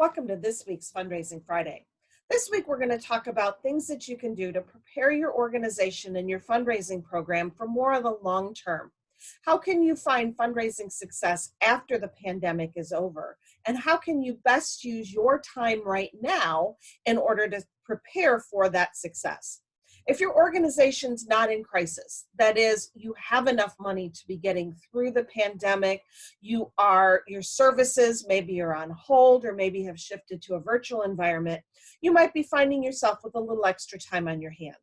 Welcome to this week's Fundraising Friday. This week, we're going to talk about things that you can do to prepare your organization and your fundraising program for more of the long term. How can you find fundraising success after the pandemic is over? And how can you best use your time right now in order to prepare for that success? If your organization's not in crisis, that is, you have enough money to be getting through the pandemic, your services maybe are on hold or maybe have shifted to a virtual environment, you might be finding yourself with a little extra time on your hands.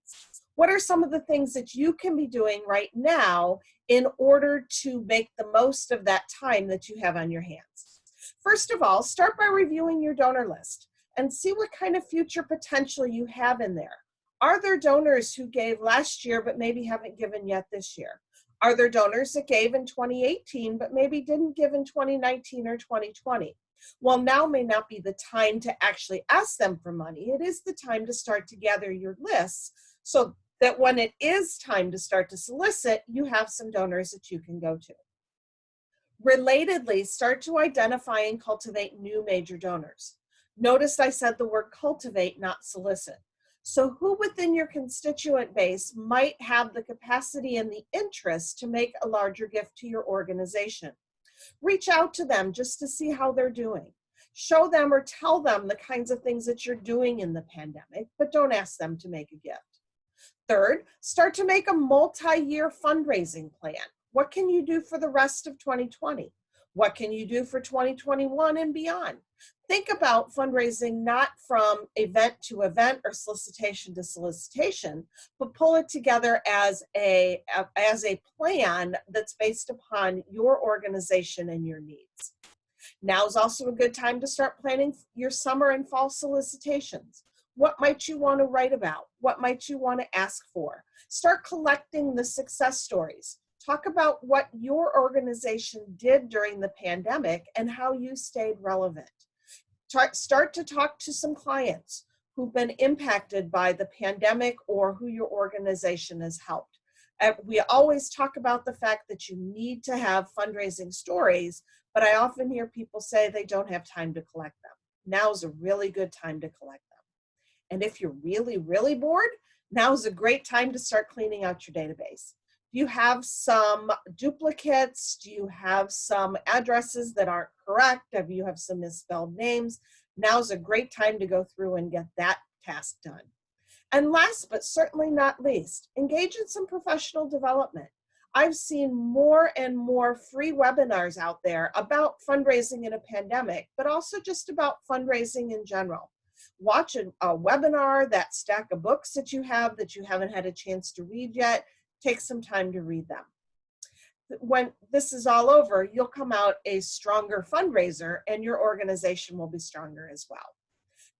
What are some of the things that you can be doing right now in order to make the most of that time that you have on your hands? First of all, start by reviewing your donor list and see what kind of future potential you have in there. Are there donors who gave last year but maybe haven't given yet this year? Are there donors that gave in 2018 but maybe didn't give in 2019 or 2020? Well, now may not be the time to actually ask them for money. It is the time to start to gather your lists so that when it is time to start to solicit, you have some donors that you can go to. Relatedly, start to identify and cultivate new major donors. Notice I said the word cultivate, not solicit. So who within your constituent base might have the capacity and the interest to make a larger gift to your organization? Reach out to them just to see how they're doing. Show them or tell them the kinds of things that you're doing in the pandemic, but don't ask them to make a gift. Third, start to make a multi-year fundraising plan. What can you do for the rest of 2020? What can you do for 2021 and beyond? Think about fundraising not from event to event or solicitation to solicitation, but pull it together as a plan that's based upon your organization and your needs. Now is also a good time to start planning your summer and fall solicitations. What might you want to write about? What might you want to ask for? Start collecting the success stories. Talk about what your organization did during the pandemic and how you stayed relevant. Start to talk to some clients who've been impacted by the pandemic or who your organization has helped. We always talk about the fact that you need to have fundraising stories, but I often hear people say they don't have time to collect them. Now is a really good time to collect them. And if you're really, really bored, now is a great time to start cleaning out your database. Do you have some duplicates? Do you have some addresses that aren't correct? Do you have some misspelled names? Now's a great time to go through and get that task done. And last but certainly not least, engage in some professional development. I've seen more and more free webinars out there about fundraising in a pandemic, but also just about fundraising in general. Watch a webinar, that stack of books that you haven't had a chance to read yet. Take some time to read them. When this is all over, you'll come out a stronger fundraiser and your organization will be stronger as well.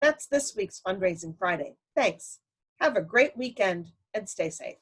That's this week's Fundraising Friday. Thanks. Have a great weekend and stay safe.